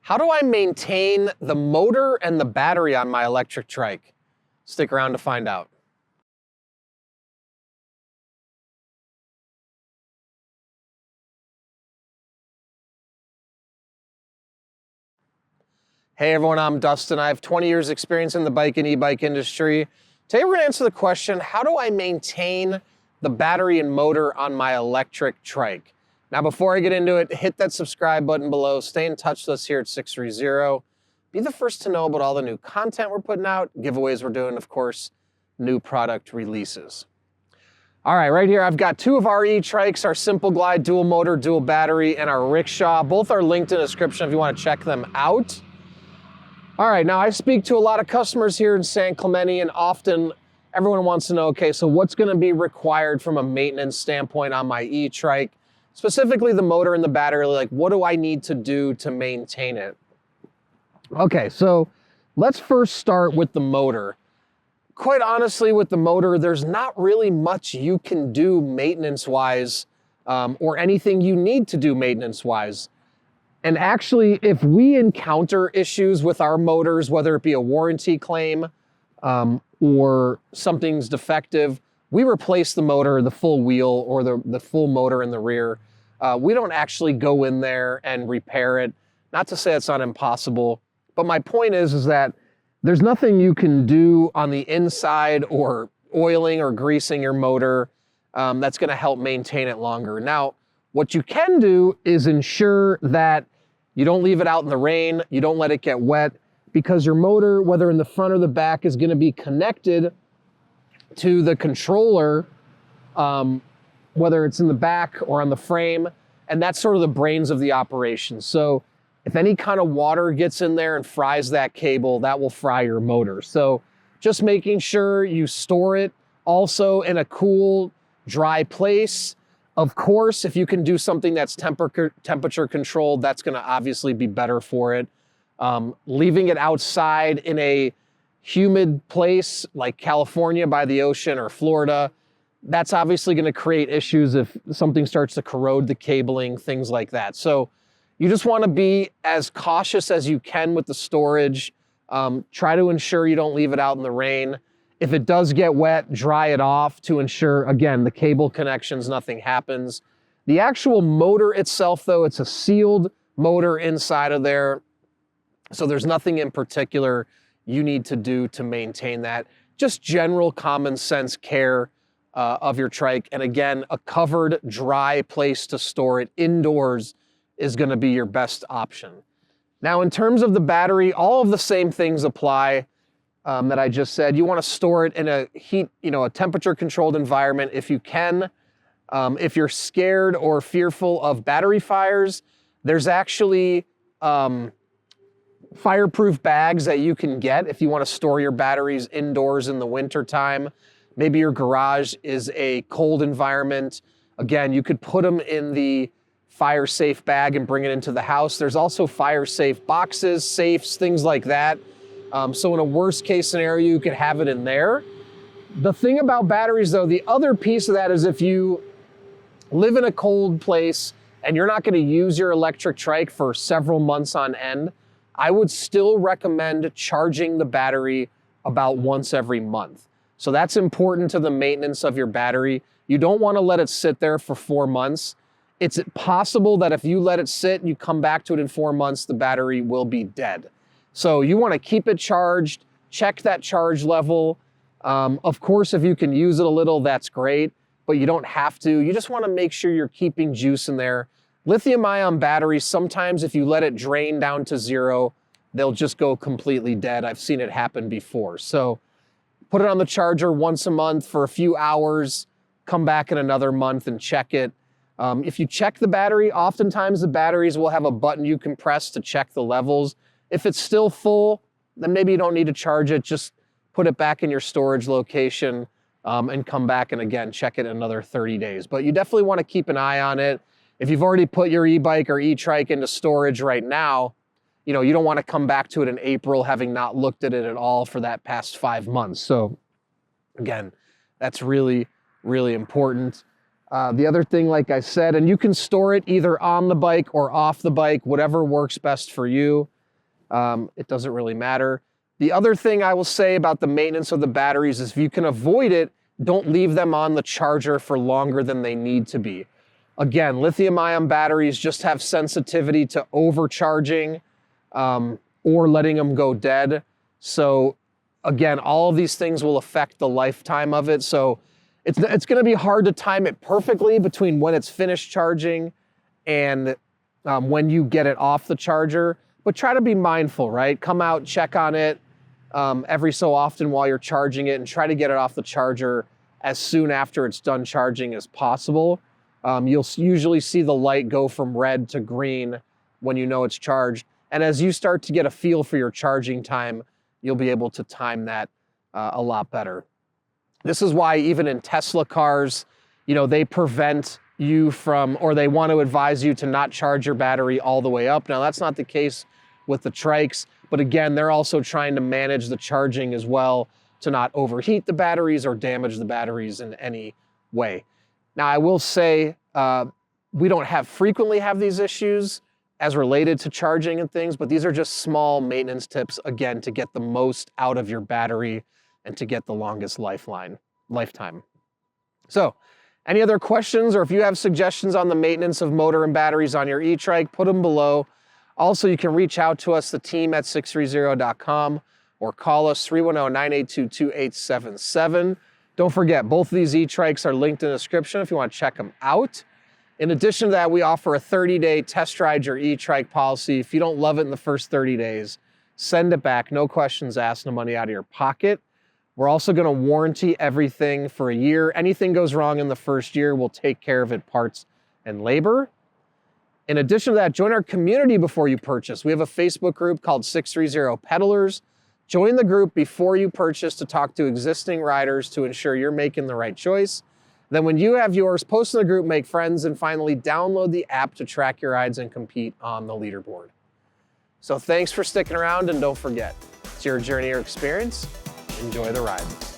How do I maintain the motor and the battery on my electric trike? Stick around to find out. Hey everyone, I'm Dustin. I have 20 years experience in the bike and e-bike industry. Today we're gonna answer the question, how do I maintain the battery and motor on my electric trike? Now before I get into it, hit that subscribe button below, stay in touch with us here at 630. Be the first to know about all the new content we're putting out, giveaways we're doing, of course, new product releases. All right, right here I've got two of our e-trikes, our Simple Glide dual motor, dual battery, and our rickshaw. Both are linked in the description if you wanna check them out. All right, now I speak to a lot of customers here in San Clemente, and often everyone wants to know, okay, so what's gonna be required from a maintenance standpoint on my e-trike, specifically the motor and the battery, like what do I need to do to maintain it? Okay, so let's first start with the motor. Quite honestly, with the motor, there's not really much you can do maintenance-wise or anything you need to do maintenance-wise. And actually, if we encounter issues with our motors, whether it be a warranty claim or something's defective, we replace the motor, the full wheel, or the full motor in the rear. We don't actually go in there and repair it. Not to say it's not impossible, but my point is that there's nothing you can do on the inside or oiling or greasing your motor that's gonna help maintain it longer. Now, what you can do is ensure that you don't leave it out in the rain, you don't let it get wet, because your motor, whether in the front or the back, is gonna be connected to the controller, whether it's in the back or on the frame, and that's sort of the brains of the operation. So if any kind of water gets in there and fries that cable, that will fry your motor. So just making sure you store it also in a cool, dry place. Of course, if you can do something that's temperature controlled, that's gonna obviously be better for it. Leaving it outside in a humid place like California by the ocean or Florida, that's obviously gonna create issues if something starts to corrode the cabling, things like that. So you just wanna be as cautious as you can with the storage. Try to ensure you don't leave it out in the rain. If it does get wet, dry it off to ensure, again, the cable connections, nothing happens. The actual motor itself, though, it's a sealed motor inside of there. So there's nothing in particular you need to do to maintain that. Just general common sense care of your trike. And again, a covered, dry place to store it indoors is gonna be your best option. Now, in terms of the battery, all of the same things apply that I just said. You wanna store it in a a temperature controlled environment if you can. If you're scared or fearful of battery fires, there's actually fireproof bags that you can get if you wanna store your batteries indoors in the winter time. Maybe your garage is a cold environment. Again, you could put them in the fire safe bag and bring it into the house. There's also fire safe boxes, safes, things like that. So in a worst case scenario, you could have it in there. The thing about batteries though, the other piece of that is if you live in a cold place and you're not gonna use your electric trike for several months on end, I would still recommend charging the battery about once every month. So that's important to the maintenance of your battery. You don't wanna let it sit there for 4 months. It's possible that if you let it sit and you come back to it in 4 months, the battery will be dead. So you wanna keep it charged, check that charge level. Of course, if you can use it a little, that's great, but you don't have to. You just wanna make sure you're keeping juice in there. Lithium-ion batteries, sometimes if you let it drain down to 0, they'll just go completely dead. I've seen it happen before. So put it on the charger once a month for a few hours, come back in another month and check it. If you check the battery, oftentimes the batteries will have a button you can press to check the levels. If it's still full, then maybe you don't need to charge it. Just put it back in your storage location and come back and again, check it in another 30 days. But you definitely want to keep an eye on it. If you've already put your e-bike or e-trike into storage right now, you don't want to come back to it in April having not looked at it at all for that past 5 months. So again, that's really, really important. The other thing, like I said, and you can store it either on the bike or off the bike, whatever works best for you. it doesn't really matter. The other thing I will say about the maintenance of the batteries is if you can avoid it, don't leave them on the charger for longer than they need to be. Again, lithium-ion batteries just have sensitivity to overcharging or letting them go dead. So again, all of these things will affect the lifetime of it. So it's going to be hard to time it perfectly between when it's finished charging and when you get it off the charger. But try to be mindful, right? Come out, check on it every so often while you're charging it, and try to get it off the charger as soon after it's done charging as possible. You'll usually see the light go from red to green when you know it's charged. And as you start to get a feel for your charging time, you'll be able to time that a lot better. This is why even in Tesla cars, you know, they prevent you from, or they want to advise you to not charge your battery all the way up. Now, that's not the case with the Trikes, but again, they're also trying to manage the charging as well to not overheat the batteries or damage the batteries in any way. Now, I will say we don't frequently have these issues as related to charging and things, but these are just small maintenance tips, again, to get the most out of your battery and to get the longest lifetime. So, any other questions, or if you have suggestions on the maintenance of motor and batteries on your e-trike, put them below. Also, you can reach out to us, theteam at sixthreezero.com, or call us 310-982-2877. Don't forget, both of these e-trikes are linked in the description if you want to check them out. In addition to that, we offer a 30-day test ride your e-trike policy. If you don't love it in the first 30 days, send it back. No questions asked, no money out of your pocket. We're also going to warranty everything for a year. Anything goes wrong in the first year, we'll take care of it, parts and labor. In addition to that, join our community before you purchase. We have a Facebook group called 630 Peddlers. Join the group before you purchase to talk to existing riders to ensure you're making the right choice. Then when you have yours, post in the group, make friends, and finally download the app to track your rides and compete on the leaderboard. So thanks for sticking around, and don't forget, it's your journey or experience. Enjoy the ride.